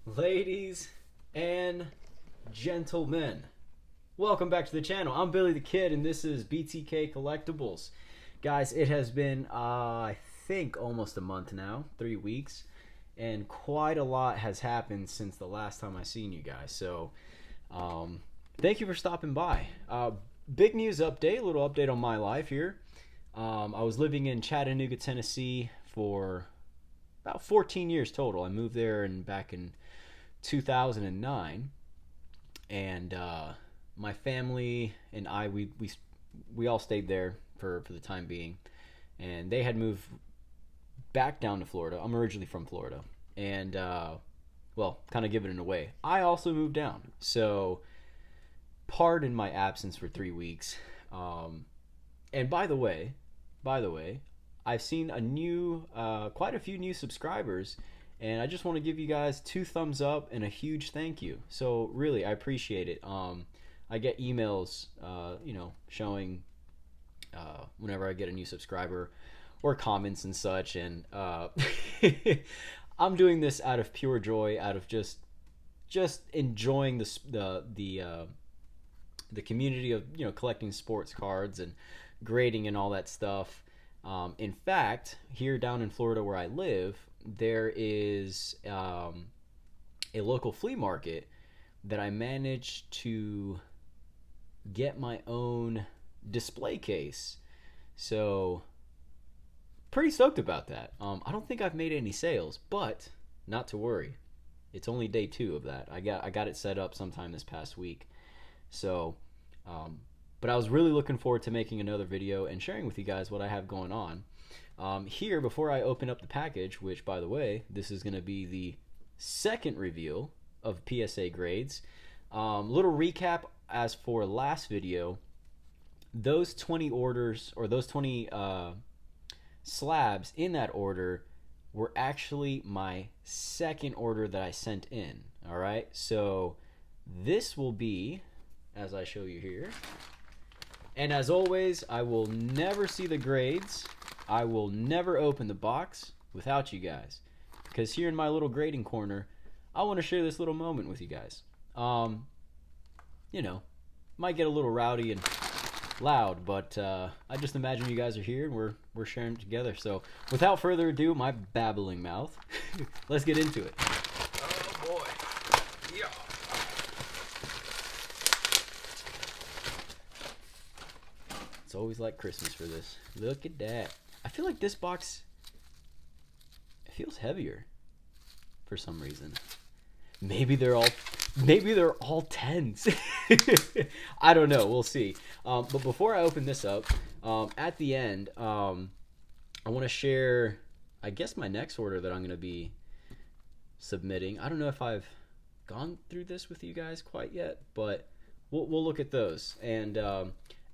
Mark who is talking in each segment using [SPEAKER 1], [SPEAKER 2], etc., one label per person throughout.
[SPEAKER 1] Ladies and gentlemen, welcome back to the channel. I'm Billy the Kid, and this is BTK Collectibles. Guys, it has been, I think, almost a month now, 3 weeks, and quite a lot has happened since the last time I seen you guys. So, thank you for stopping by. Big news update, a little update on my life here. I was living in Chattanooga, Tennessee for about 14 years total. I moved there back in 2009, and my family and I we all stayed there for the time being, and they had moved back down to Florida. I'm originally from Florida, and well, kind of giving it away, I also moved down, so pardon my absence for 3 weeks. And by the way, I've seen quite a few new subscribers, and I just want to give you guys 2 thumbs up and a huge thank you. So really, I appreciate it. I get emails, showing whenever I get a new subscriber or comments and such, and I'm doing this out of pure joy, out of just enjoying the community of collecting sports cards and grading and all that stuff. In fact, here down in Florida where I live, there is a local flea market that I managed to get my own display case. So, pretty stoked about that. I don't think I've made any sales, but not to worry. It's only day 2 of that. I got it set up sometime this past week. So, but I was really looking forward to making another video and sharing with you guys what I have going on. Here, before I open up the package, which, by the way, this is going to be the second reveal of PSA grades. Little recap as for last video. Those 20 orders, or those 20 slabs in that order, were actually my second order that I sent in. All right, so this will be, as I show you here. And as always, I will never see the grades. I will never open the box without you guys, because here in my little grading corner, I want to share this little moment with you guys. Might get a little rowdy and loud, but I just imagine you guys are here and we're sharing it together. So without further ado, my babbling mouth, let's get into it.
[SPEAKER 2] Oh boy. Yeah.
[SPEAKER 1] It's always like Christmas for this. Look at that. I feel like this box, it feels heavier for some reason. Maybe they're all 10s. I don't know. We'll see. But before I open this up, at the end, I want to share, I guess, my next order that I'm going to be submitting. I don't know if I've gone through this with you guys quite yet, but we'll look at those. And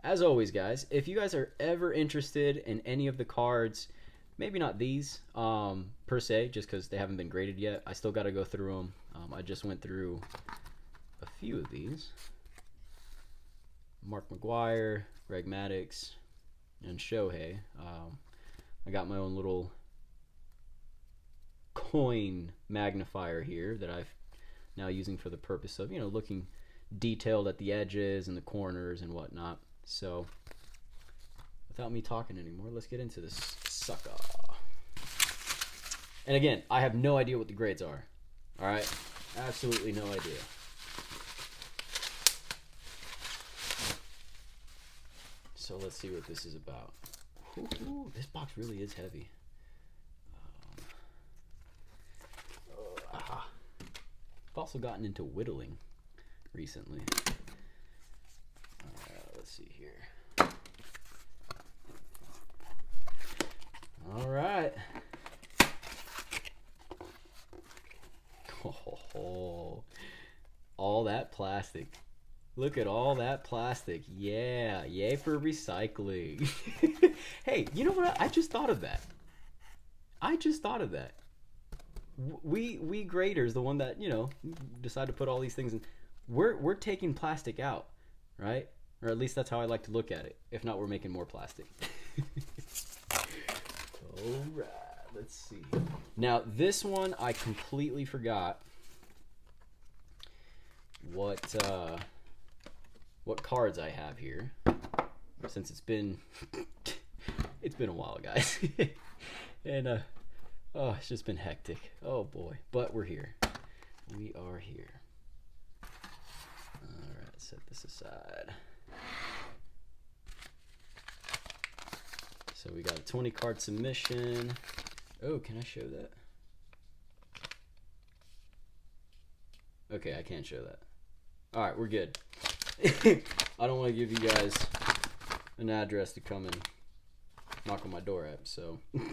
[SPEAKER 1] as always, guys, if you guys are ever interested in any of the cards, maybe not these per se, just because they haven't been graded yet. I still got to go through them. I just went through a few of these. Mark McGuire, Greg Maddux, and Shohei. I got my own little coin magnifier here that I've now using for the purpose of, looking detailed at the edges and the corners and whatnot. So, without me talking anymore, let's get into this sucker. And again, I have no idea what the grades are. Alright? Absolutely no idea. So let's see what this is about. Ooh, this box really is heavy. I've also gotten into whittling recently. Let's see here. All right. Oh, all that plastic. Look at all that plastic. Yeah, yay for recycling. Hey, you know what? I just thought of that. We graders, the one that, decide to put all these things in, we're taking plastic out, right? Or at least that's how I like to look at it. If not, we're making more plastic. All right, let's see. Now, this one I completely forgot what cards I have here, since it's been a while, guys. And oh, it's just been hectic. Oh boy, but we're here. We are here. All right, set this aside. So we got a 20 card submission. Oh, can I show that? Okay, I can't show that. All right, we're good. I don't want to give you guys an address to come and knock on my door at, so well,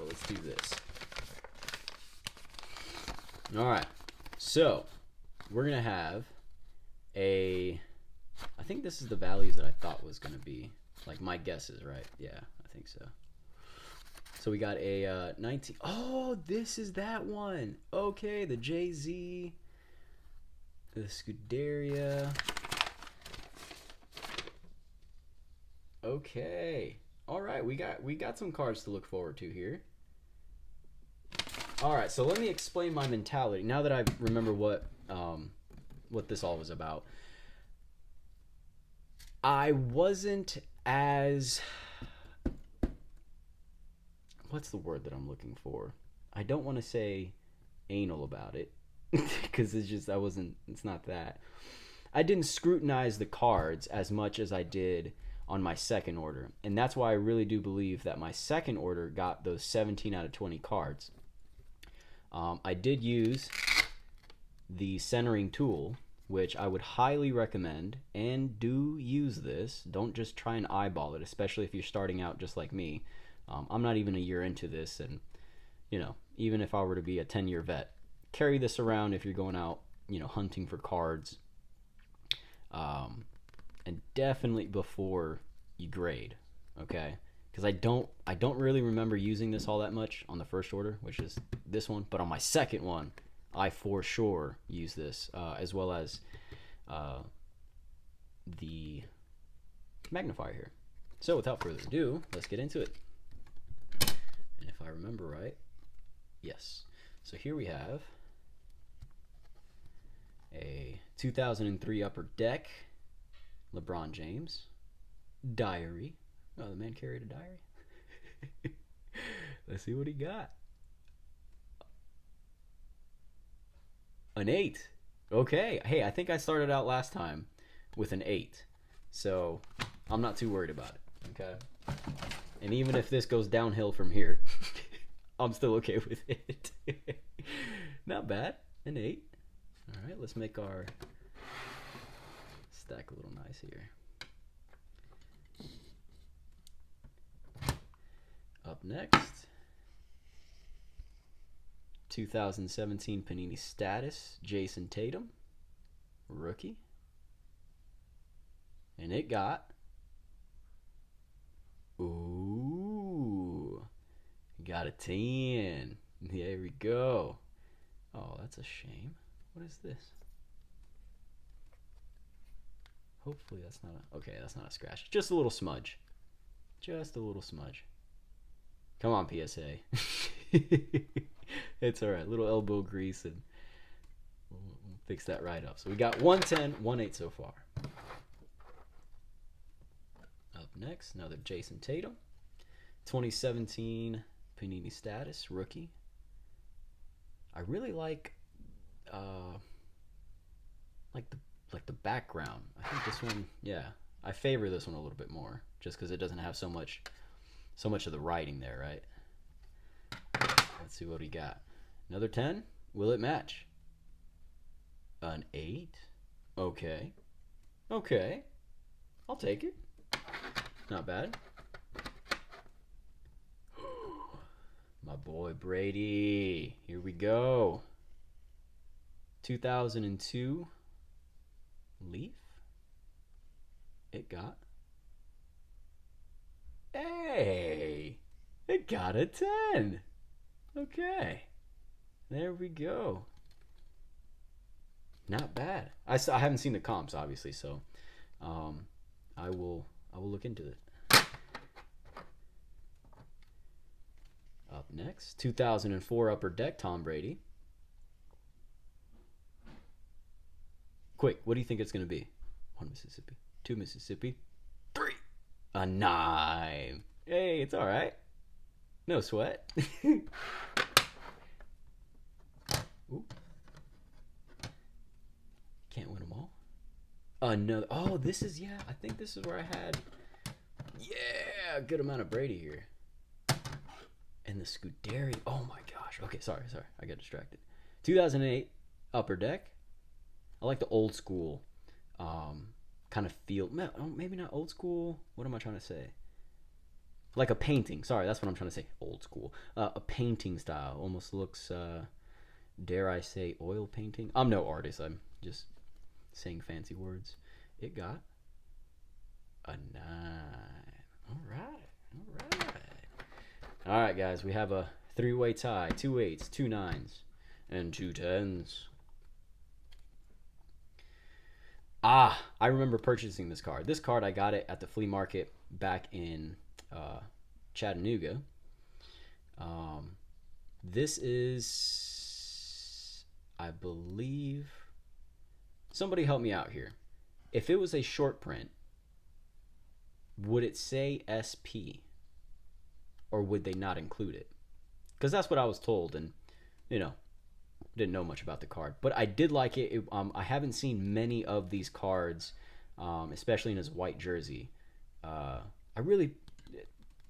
[SPEAKER 1] let's do this. All right, so we're gonna have I think this is the values that I thought was gonna be, like my guesses, right? Yeah, I think so. So we got a 19. Oh, this is that one. Okay, the JZ, the Scuderia. Okay. All right, we got some cards to look forward to here. All right, so let me explain my mentality now that I remember what this all was about. I wasn't as, what's the word that I'm looking for? I don't want to say anal about it because it's not that. I didn't scrutinize the cards as much as I did on my second order. And that's why I really do believe that my second order got those 17 out of 20 cards. I did use the centering tool, which I would highly recommend, and do use this. Don't just try and eyeball it, especially if you're starting out just like me. I'm not even a year into this, and even if I were to be a 10-year vet, carry this around if you're going out, hunting for cards, and definitely before you grade, okay? Because I don't really remember using this all that much on the first order, which is this one, but on my second one, I for sure use this, as well as the magnifier here. So without further ado, let's get into it. And if I remember right, yes. So here we have a 2003 Upper Deck LeBron James diary. Oh, the man carried a diary. Let's see what he got. An 8. Okay. Hey, I think I started out last time with an 8. So I'm not too worried about it. Okay. And even if this goes downhill from here, I'm still okay with it. Not bad. An 8. All right. Let's make our stack a little nice here. Up next, 2017 Panini Status, Jason Tatum, rookie. And it got, ooh, got a 10. There we go. Oh, that's a shame. What is this? Hopefully that's not a, okay, that's not a scratch. Just a little smudge. Just a little smudge. Come on, PSA. It's all right. Little elbow grease, and we'll fix that right up. So we got 110, 1-8 so far. Up next, another Jason Tatum. 2017 Panini Status, rookie. I really like the background. I think this one, yeah, I favor this one a little bit more, just because it doesn't have so much of the writing there, right? Let's see what he got. Another 10. Will it match? An 8. Okay. Okay. I'll take it. Not bad. My boy Brady. Here we go. 2002 Leaf. It got. Hey! It got a 10. Okay. There we go. Not bad. I haven't seen the comps, obviously, so I will look into it. Up next, 2004 Upper Deck Tom Brady. Quick, what do you think it's going to be? 1 Mississippi, 2 Mississippi, 3. A 9. Hey, it's all right. No sweat. Ooh. Can't win them all. Another. Oh, this is, yeah, I think this is where I had, yeah, a good amount of Brady here. And the Scuderi. Oh my gosh. Okay, sorry. I got distracted. 2008 Upper Deck. I like the old school kind of feel. Maybe not old school. What am I trying to say? Like a painting. Sorry, that's what I'm trying to say. Old school. A painting style. Almost looks, dare I say, oil painting. I'm no artist. I'm just saying fancy words. It got a 9. All right. All right, guys. We have a 3-way tie. 2 8s, 2 9s, and 2 10s. I remember purchasing this card. This card, I got it at the flea market back in Chattanooga. This is, I believe, somebody help me out here. If it was a short print, would it say SP? Or would they not include it? Because that's what I was told, and, didn't know much about the card. But I did like it. I haven't seen many of these cards, especially in his white jersey.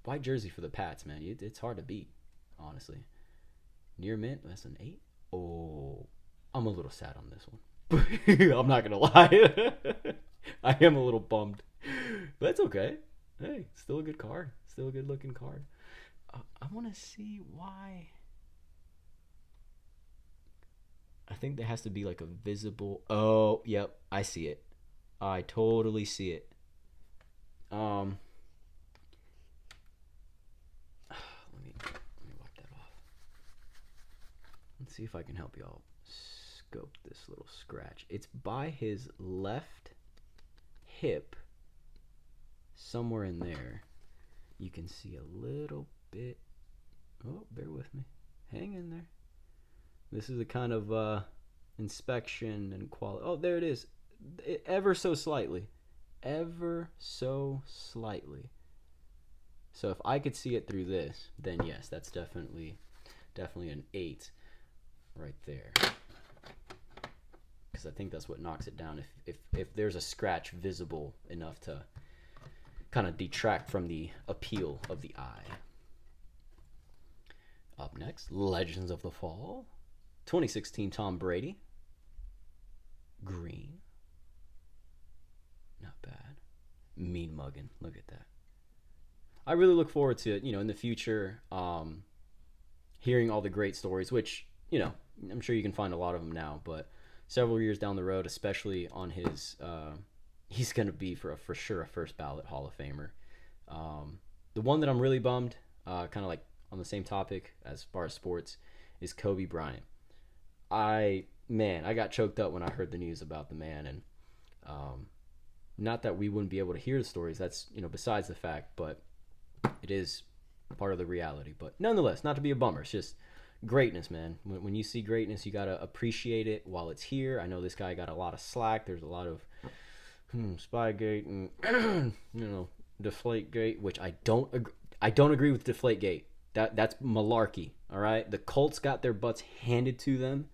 [SPEAKER 1] White jersey for the Pats, man. It's hard to beat, honestly. Near mint, that's an 8. Oh, I'm a little sad on this one. I'm not going to lie. I am a little bummed. But it's okay. Hey, still a good card. Still a good looking card. I want to see why. I think there has to be like a visible. Oh, yep, I see it. I totally see it. Let me wipe that off. Let's see if I can help y'all scope this little scratch. It's by his left hip, somewhere in there. You can see a little bit. Oh, bear with me. Hang in there. This is a kind of inspection and quality. Oh, there it is. Ever so slightly. Ever so slightly. So if I could see it through this, then yes, that's definitely an 8 right there. Because I think that's what knocks it down. If there's a scratch visible enough to kind of detract from the appeal of the eye. Up next, Legends of the Fall. 2016 Tom Brady. Green. Not bad. Mean mugging. Look at that. I really look forward to, in the future, hearing all the great stories, which, I'm sure you can find a lot of them now, but several years down the road, especially on his, he's going to be for sure a first ballot Hall of Famer. The one that I'm really bummed, kind of like on the same topic as far as sports, is Kobe Bryant. I got choked up when I heard the news about the man, and not that we wouldn't be able to hear the stories. That's, besides the fact, but it is part of the reality. But nonetheless, not to be a bummer. It's just greatness, man. When you see greatness, you got to appreciate it while it's here. I know this guy got a lot of slack. There's a lot of Spygate and, Deflategate, which I don't agree with Deflategate. That's malarkey, all right? The Colts got their butts handed to them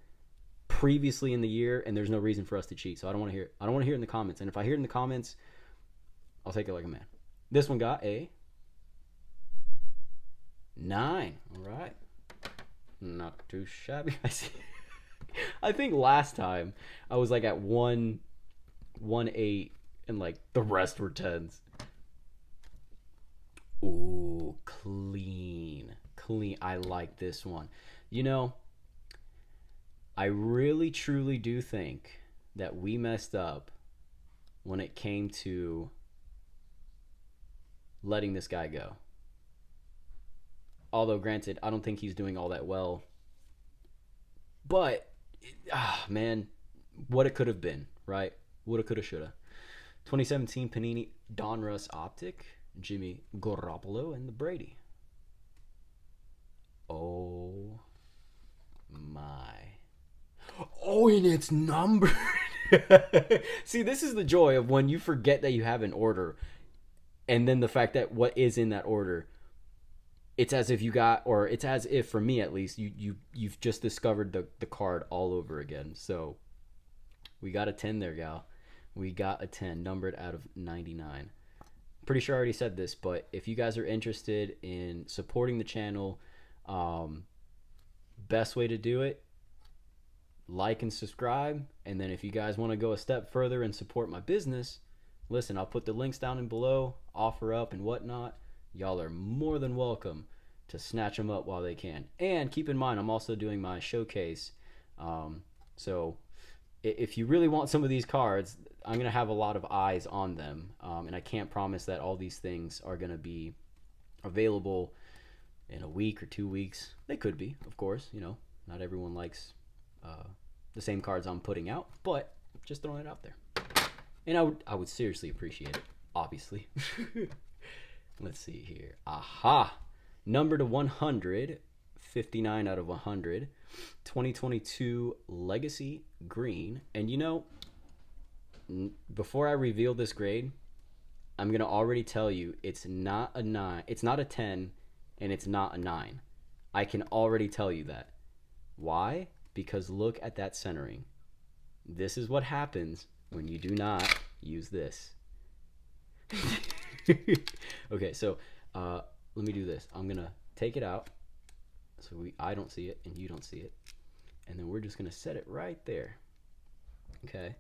[SPEAKER 1] previously in the year, and there's no reason for us to cheat. So I don't want to hear it. I don't want to hear it in the comments. And if I hear it in the comments, I'll take it like a man. This one got a 9. All right. Not too shabby. I think last time I was like at 1 8, and like the rest were 10s. Ooh, clean. I like this one. I really truly do think that we messed up when it came to letting this guy go. Although, granted, I don't think he's doing all that well. But, man, what it could have been, right? Woulda, coulda, shoulda. 2017 Panini Donruss Optic, Jimmy Garoppolo, and the Brady. Oh, my. Oh, and it's numbered. See, this is the joy of when you forget that you have an order, and then the fact that what is in that order, it's as if you got, or it's as if, for me at least, you've just discovered the card all over again. So we got a 10 there, gal. We got a 10, numbered out of 99. Pretty sure I already said this, but if you guys are interested in supporting the channel, best way to do it, like and subscribe. And then if you guys want to go a step further and support my business, listen, I'll put the links down in below, offer up and whatnot. Y'all are more than welcome to snatch them up while they can. And keep in mind, I'm also doing my showcase. So if you really want some of these cards, I'm going to have a lot of eyes on them. And I can't promise that all these things are going to be available in a week or 2 weeks. They could be, of course. You know, not everyone likes the same cards I'm putting out, but just throwing it out there. And I would seriously appreciate it, obviously. Let's see here. Aha! Number to 100, 59 out of 100. 2022 Legacy Green. And you know, before I reveal this grade, I'm going to already tell you it's not a 9, it's not a 10, and it's not a 9. I can already tell you that. Why? Because look at that centering. This is what happens when you do not use this. Okay, so let me do this. I'm gonna take it out so I don't see it and you don't see it, and then we're just gonna set it right there. Okay,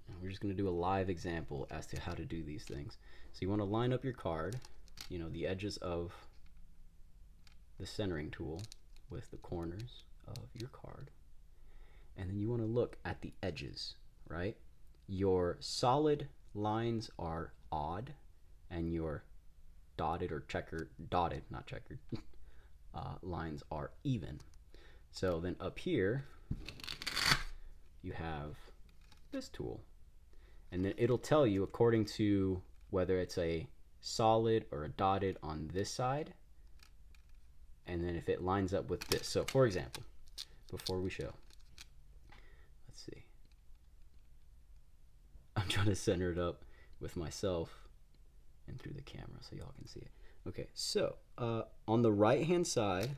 [SPEAKER 1] and we're just gonna do a live example as to how to do these things. So you want to line up your card, you know, the edges of the centering tool with the corners of your card, and then you want to look at the edges, right? Your solid lines are odd, and your dotted or checkered, dotted, not checkered, lines are even. So then up here, you have this tool, and then it'll tell you according to whether it's a solid or a dotted on this side, and then if it lines up with this. So for example, before we show, let's see. I'm trying to center it up with myself and through the camera so y'all can see it. Okay, so on the right hand side,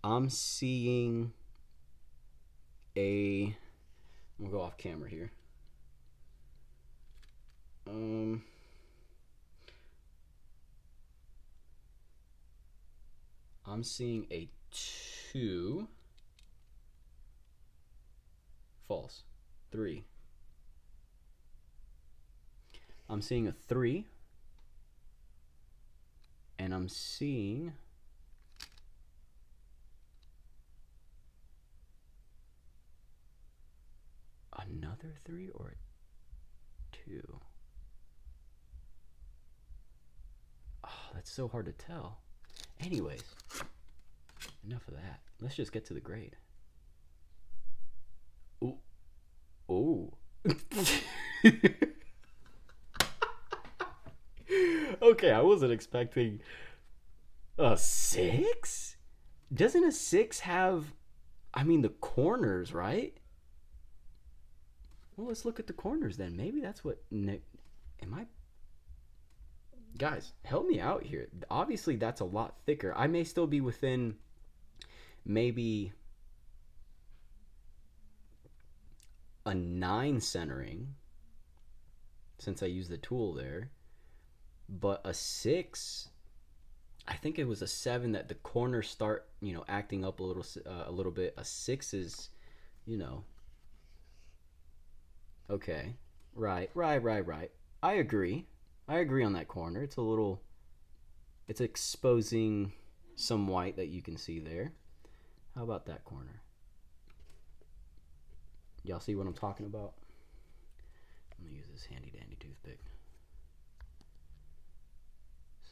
[SPEAKER 1] I'm seeing a, I'm gonna go off camera here. I'm seeing a 2, false, 3. I'm seeing a 3, and I'm seeing another 3 or a 2. Oh, that's so hard to tell. Anyways, enough of that. Let's just get to the grade. Ooh. Oh. Okay, I wasn't expecting a 6? Doesn't a 6 have, I mean, the corners, right? Well, let's look at the corners then. Maybe that's what Nick, am I? Guys, help me out here. Obviously, that's a lot thicker. I may still be within maybe a 9 centering since I used the tool there. But a 6, I think it was a 7 that the corners start, you know, acting up a little bit. A 6 is, you know, okay, right. I agree on that corner. It's a little, it's exposing some white that you can see there. How about that corner? Y'all see what I'm talking about? I'm gonna use this handy dandy toothpick.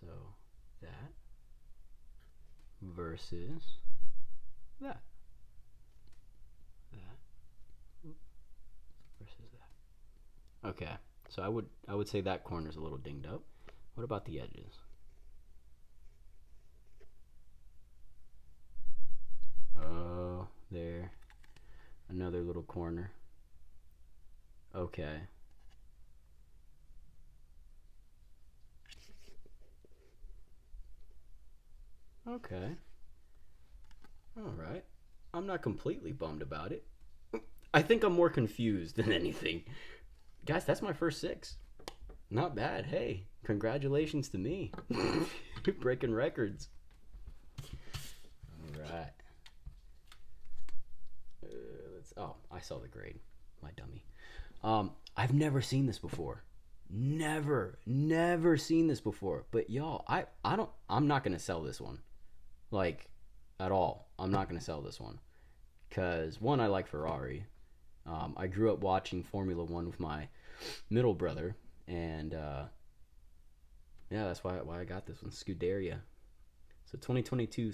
[SPEAKER 1] So that versus that. Versus that. Okay, so I would say that corner's a little dinged up. What about the edges? Oh, there. little corner. Okay. Okay. All right. I'm not completely bummed about it. I think I'm more confused than anything. Guys, that's my first 6. Not bad. Hey, congratulations to me. Breaking records. All right. Oh, I saw the grade. My dummy. I've never seen this before. Never seen this before. But y'all, I'm not gonna sell this one. Like, at all. I'm not gonna sell this one. Cause one, I like Ferrari. I grew up watching Formula One with my middle brother, and yeah, that's why I got this one. Scuderia. So 2022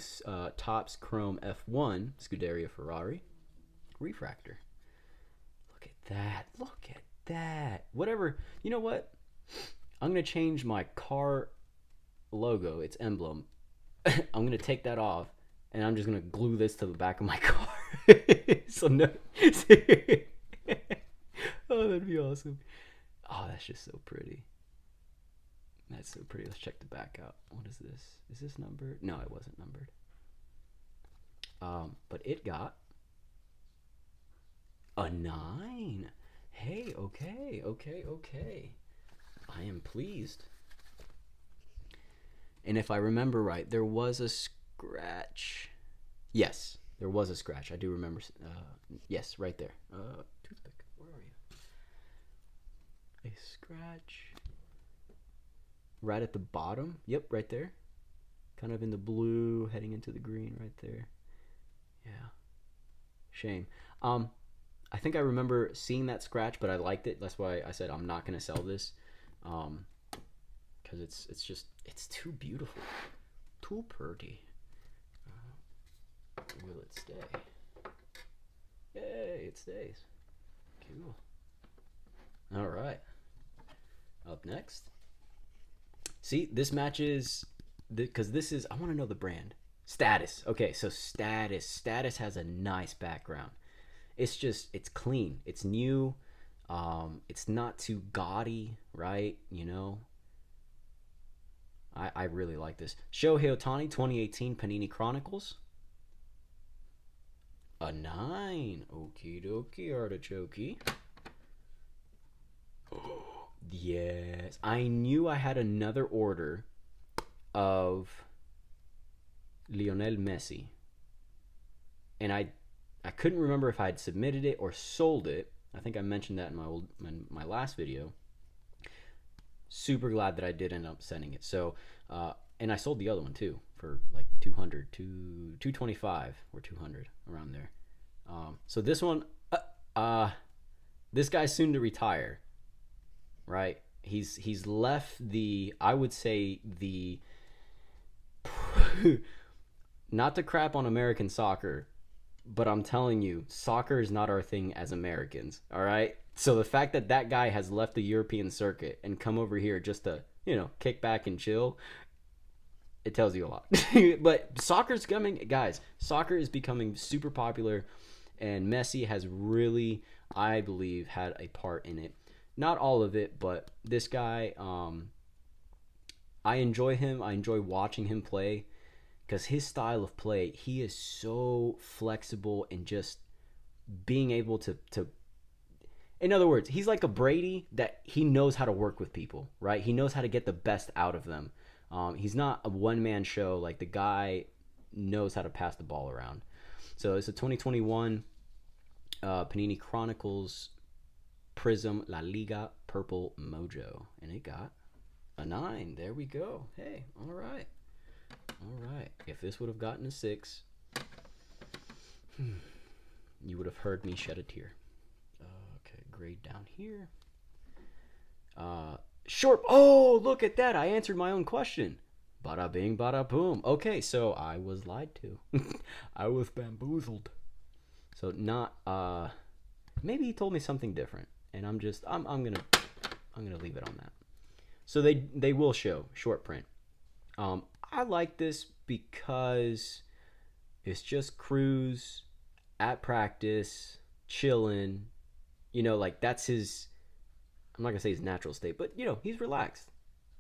[SPEAKER 1] Topps Chrome F1 Scuderia Ferrari refractor. Look at that. Look at that. Whatever. You know what? I'm going to change my car logo, its emblem. I'm going to take that off, and I'm just going to glue this to the back of my car. So no. Oh, that'd be awesome. Oh, that's just so pretty. That's so pretty. Let's check the back out. What is this? Is this numbered? No, it wasn't numbered. But it got a 9. Hey, okay. I am pleased. And if I remember right, there was a scratch. Yes, there was a scratch. I do remember. Yes, right there. Toothpick, where are you? A scratch. Right at the bottom. Yep, right there. Kind of in the blue, heading into the green right there. Yeah. Shame. I think I remember seeing that scratch, but I liked it. That's why I said I'm not going to sell this. Because it's too beautiful. Too pretty. Will it stay? Yay, it stays. Cool. All right. Up next. See, this matches, because this is, I want to know the brand. Status. Okay, so Status. Status has a nice background. It's clean. It's new. It's not too gaudy, right? You know? I really like this. Shohei Ohtani, 2018 Panini Chronicles. A 9. Okie dokie, artichoke. Yes. I knew I had another order of Lionel Messi. And I couldn't remember if I had submitted it or sold it. I think I mentioned that in my last video. Super glad that I did end up sending it. So, and I sold the other one too for like 200 to 225 or 200 around there. So this one, this guy's soon to retire, right? He's left the, I would say the, not to crap on American soccer, but I'm telling you, soccer is not our thing as Americans, all right? So the fact that that guy has left the European circuit and come over here just to, kick back and chill, it tells you a lot. But soccer's coming, guys, soccer is becoming super popular, and Messi has really, I believe, had a part in it. Not all of it, but this guy, I enjoy him. I enjoy watching him play because his style of play, he is so flexible and just being able to in other words, he's like a Brady that he knows how to work with people, right? He knows how to get the best out of them. He's not a one-man show. Like, the guy knows how to pass the ball around. So it's a 2021 Panini Chronicles Prism La Liga Purple Mojo. And it got a 9. There we go. Hey, all right. If this would have gotten a 6, you would have heard me shed a tear. Okay, grade down here. Short. Oh, look at that. I answered my own question. Bada bing, bada boom. Okay, so I was lied to. I was bamboozled. So not, maybe he told me something different. And I'm gonna leave it on that. So they will show short print. I like this because it's just Cruz at practice, chilling. You know, like that's his. I'm not gonna say his natural state, but you know, he's relaxed.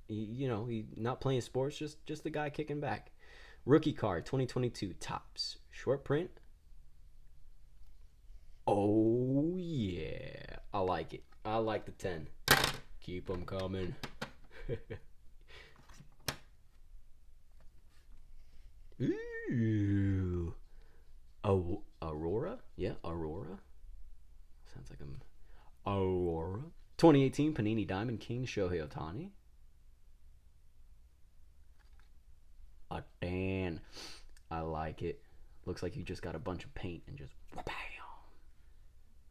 [SPEAKER 1] He's not playing sports, just the guy kicking back. Rookie card 2022 tops short print. Oh yeah, I like it. I like the 10. Keep them coming. Ooh. Oh, Aurora? Yeah, Aurora. Sounds like I'm Aurora. 2018 Panini Diamond King Shohei Ohtani. A Dan. I like it. Looks like you just got a bunch of paint and just bam.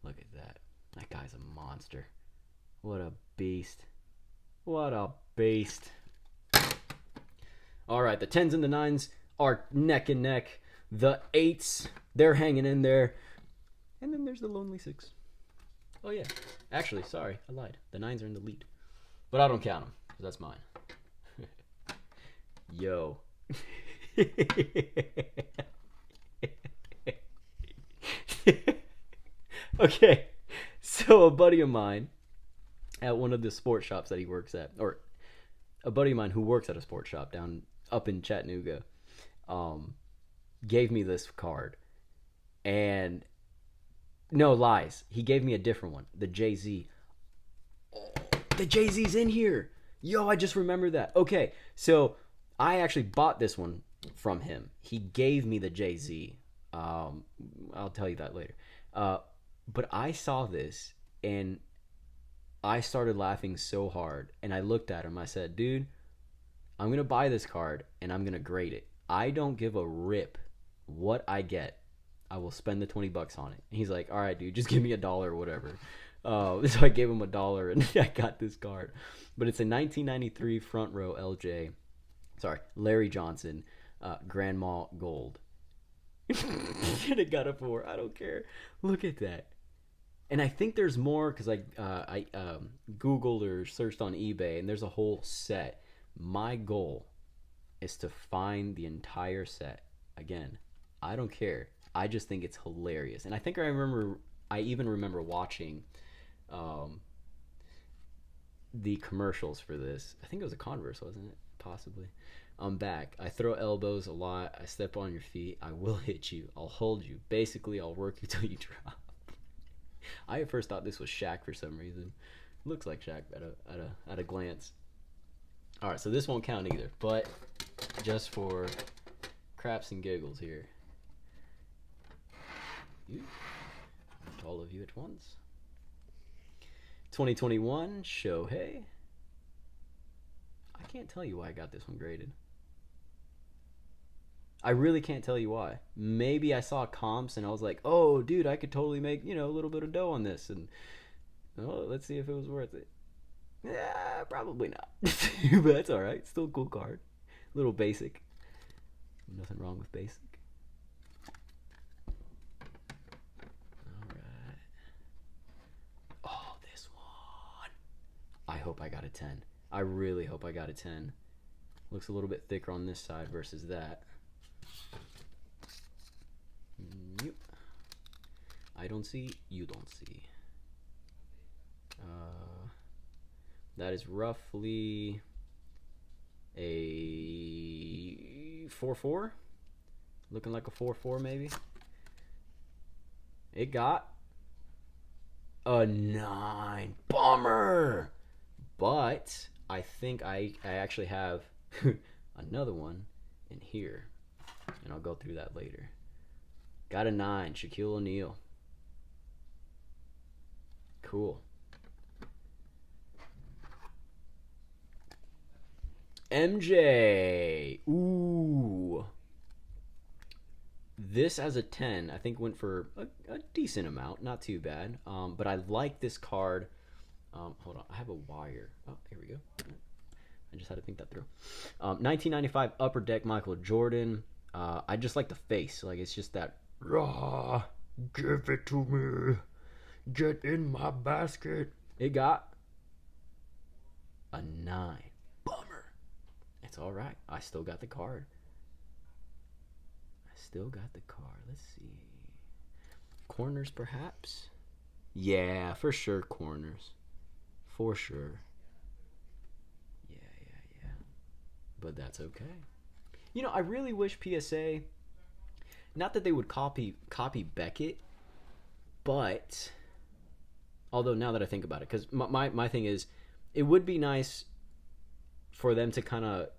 [SPEAKER 1] Look at that. That guy's a monster. What a beast. What a beast. All right, the 10s and the 9s are neck and neck. The 8s, they're hanging in there. And then there's the lonely 6. Oh, yeah. Actually, sorry, I lied. The 9s are in the lead. But I don't count them, because that's mine. Yo. Okay, so a buddy of mine at one of the sports shops that he works at, or a buddy of mine who works at a sports shop down up in Chattanooga, gave me this card. And no lies, he gave me a different one, the Jay-Z. Oh, the Jay-Z's in here. Yo, I just remembered that. Okay, so I actually bought this one from him. He gave me the Jay-Z. I'll tell you that later. But I saw this and I started laughing so hard. And I looked at him. I said, dude, I'm going to buy this card and I'm going to grade it. I don't give a rip what I get. I will spend the $20 on it. And he's like, all right, dude, just give me $1 or whatever. So I gave him $1 and I got this card. But it's a 1993 front row LJ. Sorry, Larry Johnson, Grandma Gold. And it got a 4. I don't care. Look at that. And I think there's more because I Googled or searched on eBay, and there's a whole set. My goal is to find the entire set. Again, I don't care. I just think it's hilarious. And I think I even remember watching the commercials for this. I think it was a Converse, wasn't it? Possibly. I'm back. I throw elbows a lot. I step on your feet. I will hit you. I'll hold you. Basically, I'll work you till you drop. I at first thought this was Shaq for some reason. Looks like Shaq at a glance. All right, so this won't count either, but just for craps and giggles here. All of you at once. 2021 Shohei. I can't tell you why I got this one graded. I really can't tell you why. Maybe I saw comps and I was like, oh, dude, I could totally make, a little bit of dough on this. And let's see if it was worth it. Yeah, probably not. But that's all right. Still a cool card. A little basic. Nothing wrong with basic. All right. Oh, this one. I hope I got a 10. I really hope I got a 10. Looks a little bit thicker on this side versus that. Yep. I don't see, you don't see. That is roughly a 4-4. Looking like a 4-4 maybe. It got a 9. Bummer. But I think I actually have another one in here. And I'll go through that later. Got a 9. Shaquille O'Neal. Cool. MJ. Ooh. This as a 10, I think went for a decent amount. Not too bad. But I like this card. Hold on. I have a wire. Oh, here we go. I just had to think that through. 1995 Upper Deck Michael Jordan. I just like the face. Like, it's just that raw. Give it to me. Get in my basket. It got a 9. Bummer. It's all right. I still got the card. Let's see. Corners, perhaps. Yeah, for sure, corners. For sure. Yeah, yeah, yeah. But that's okay. I really wish PSA, not that they would copy Beckett, but although now that I think about it, because my thing is, it would be nice for them to kind of,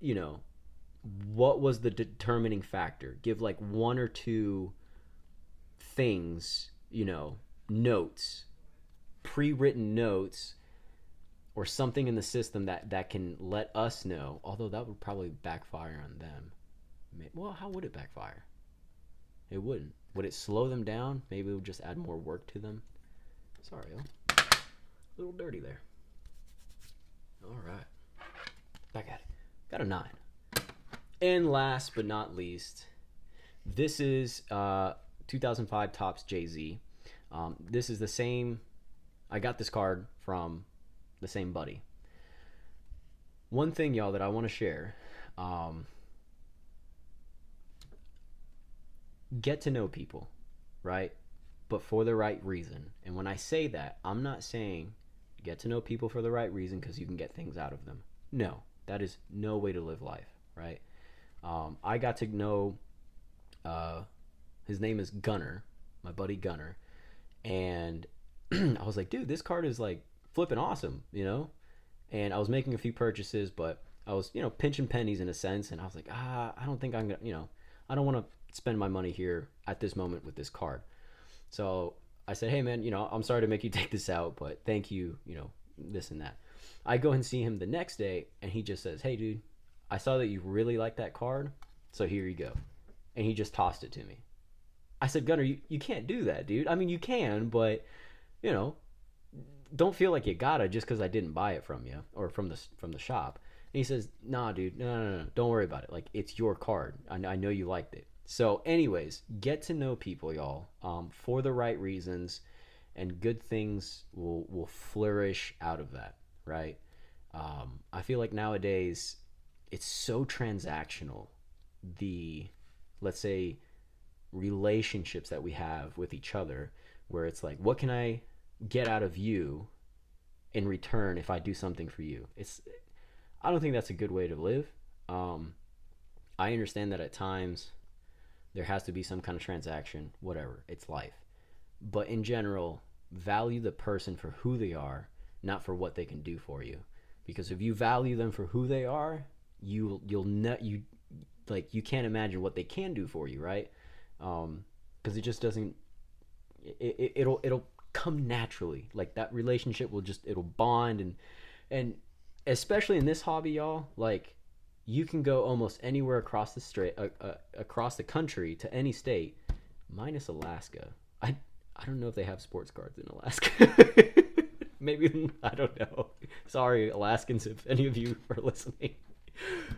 [SPEAKER 1] what was the determining factor? Give like one or two things, notes, pre-written notes, or something in the system that can let us know. Although that would probably backfire on them. Well, how would it backfire? It wouldn't. Would it slow them down? Maybe it would just add more work to them. Sorry, a little dirty there. All right, back at it. Got a 9. And last but not least, this is 2005 Topps Jay-Z. This is the same. I got this card from the same buddy. One thing, y'all, that I want to share. Get to know people, right? But for the right reason. And when I say that, I'm not saying get to know people for the right reason because you can get things out of them. No, that is no way to live life, right? I got to know, his name is Gunner, my buddy Gunner. And I was like, dude, this card is like flipping awesome, And I was making a few purchases, but I was, pinching pennies in a sense. And I was like, I don't think I'm going to, I don't want to spend my money here at this moment with this card. So I said, hey man, I'm sorry to make you take this out, but thank you, this and that. I go and see him the next day and he just says, hey dude, I saw that you really like that card, so here you go. And he just tossed it to me. I said, Gunner, you can't do that, dude. I mean, you can, but don't feel like you gotta just because I didn't buy it from you or from the shop. And he says, nah, dude, no, don't worry about it. Like, it's your card. I know you liked it. So anyways, get to know people, y'all, for the right reasons, and good things will flourish out of that, right? I feel like nowadays it's so transactional, let's say, relationships that we have with each other, where it's like, what can I get out of you in return if I do something for you? I don't think that's a good way to live. I understand that at times there has to be some kind of transaction, whatever, it's life. But in general, value the person for who they are, not for what they can do for you. Because if you value them for who they are, you can't imagine what they can do for you, right? Because it just doesn't. It'll come naturally. Like, that relationship it'll bond, and especially in this hobby, y'all. Like, you can go almost anywhere across the country to any state, minus Alaska. I don't know if they have sports cards in Alaska. Maybe, I don't know. Sorry, Alaskans, if any of you are listening.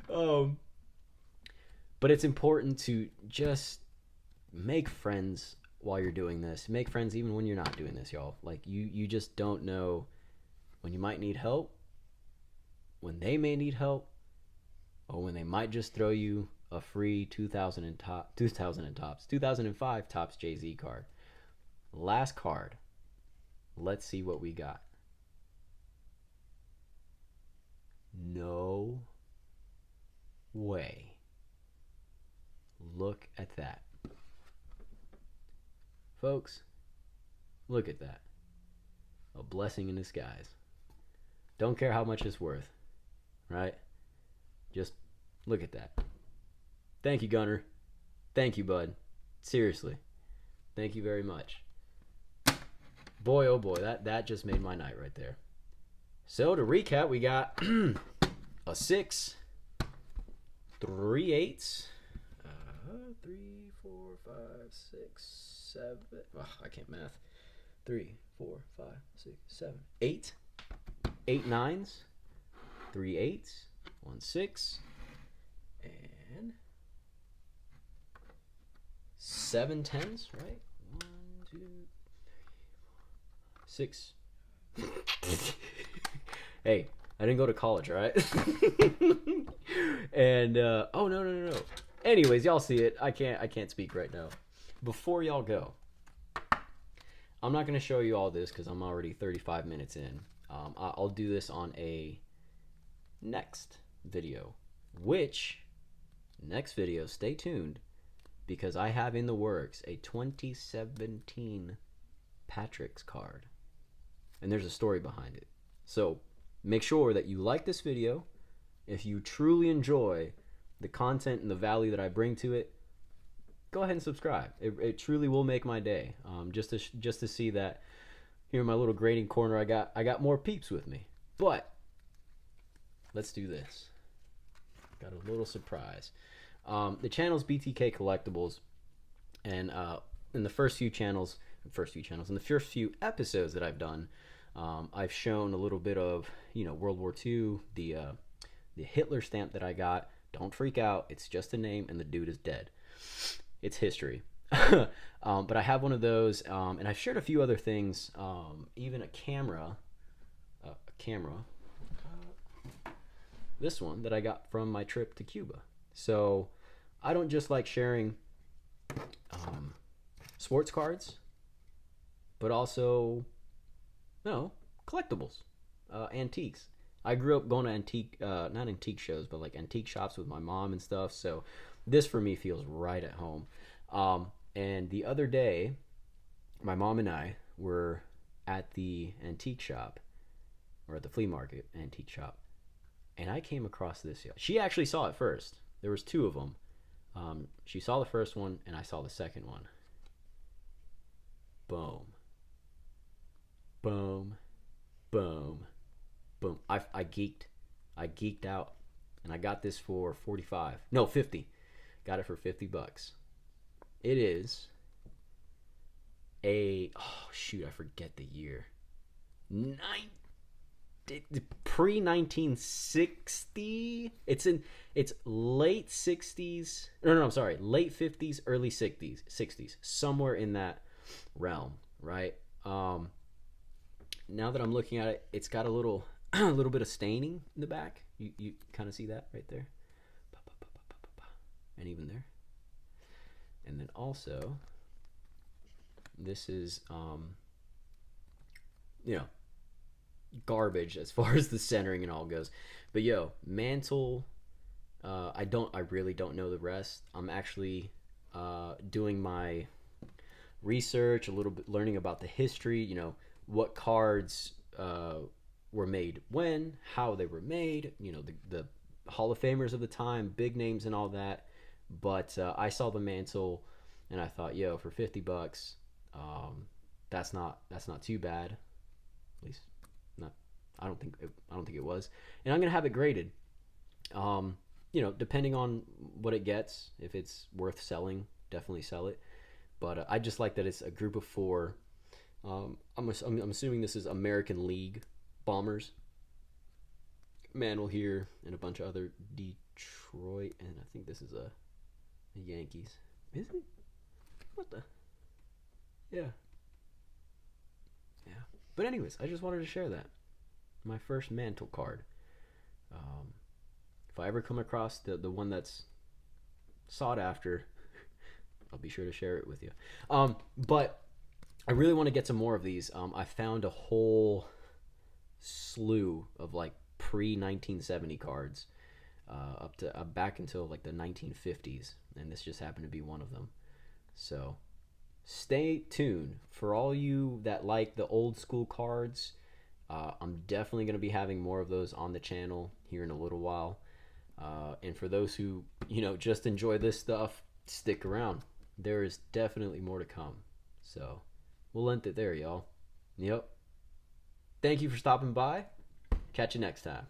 [SPEAKER 1] But it's important to just make friends while you're doing this. Make friends even when you're not doing this, y'all. Like, you just don't know when you might need help, when they may need help, or when they might just throw you a free 2005 Topps Jay-Z card. Last card. Let's see what we got. No way. Look at that. Folks, look at that. A blessing in disguise. Don't care how much it's worth, right? Just look at that. Thank you, Gunner. Thank you, bud. Seriously. Thank you very much. Boy, oh boy, that just made my night right there. So to recap, we got a 6, 3 8s, 3, 4, 5, 6, 7. Oh, I can't math. 3, 4, 5, 6, 7, 8. 8 9s, 3 8s, 1 6, and 7 10s, right? 1, 2, 6. Hey, I didn't go to college, all right? And oh no. Anyways, y'all see it. I can't speak right now. Before y'all go, I'm not going to show you all this because I'm already 35 minutes in. I'll do this on a next video, which next video, stay tuned, because I have in the works a 2017 Patrick's card, and there's a story behind it. So make sure that you like this video. If you truly enjoy the content and the value that I bring to it, go ahead and subscribe. It truly will make my day. Just to see that here in my little grading corner, I got more peeps with me. But let's do this. Got a little surprise. The channel's BTK Collectibles, and in the first few episodes that I've done, I've shown a little bit of World War II, the Hitler stamp that I got. Don't freak out, it's just a name, and the dude is dead. It's history. But I have one of those, and I've shared a few other things, even a camera. This one that I got from my trip to Cuba. So I don't just like sharing sports cards, but also collectibles, antiques. I grew up going to not antique shows, but like antique shops with my mom and stuff. So this for me feels right at home. And the other day, my mom and I were at the antique shop, or at the flea market antique shop, and I came across this. She actually saw it first. There was two of them. She saw the first one, and I saw the second one. Boom. Boom. Boom. Boom. I geeked out, and I got this for 50. Got it for $50. It is a I forget the year. Pre-1960. It's late 60s. No, I'm sorry, late 50s, early 60s, somewhere in that realm, right? Now that I'm looking at it, it's got a little bit of staining in the back. You kind of see that right there, and even there. And then also, this is garbage as far as the centering and all goes. But MANTLE, I really don't know the rest. I'm actually doing my research a little bit, learning about the history, what cards were made when, how they were made, the Hall of Famers of the time, big names and all that. But I saw the MANTLE, and I thought, for $50, that's not too bad. At least, not. I don't think it was. And I'm gonna have it graded. Depending on what it gets, if it's worth selling, definitely sell it. But I just like that it's a group of 4. I'm assuming this is American League bombers. Mantle here, and a bunch of other Detroit, and I think this is a Yankees. Is it? What the? Yeah. But anyways, I just wanted to share that. My first MANTLE card. If I ever come across the one that's sought after, I'll be sure to share it with you. But I really want to get some more of these. I found a whole slew of like pre-1970 cards, up to back until like the 1950s, and this just happened to be one of them. So stay tuned for all you that like the old school cards. I'm definitely going to be having more of those on the channel here in a little while. And for those who just enjoy this stuff, stick around. There is definitely more to come. So we'll end it there, y'all. Yep. Thank you for stopping by. Catch you next time.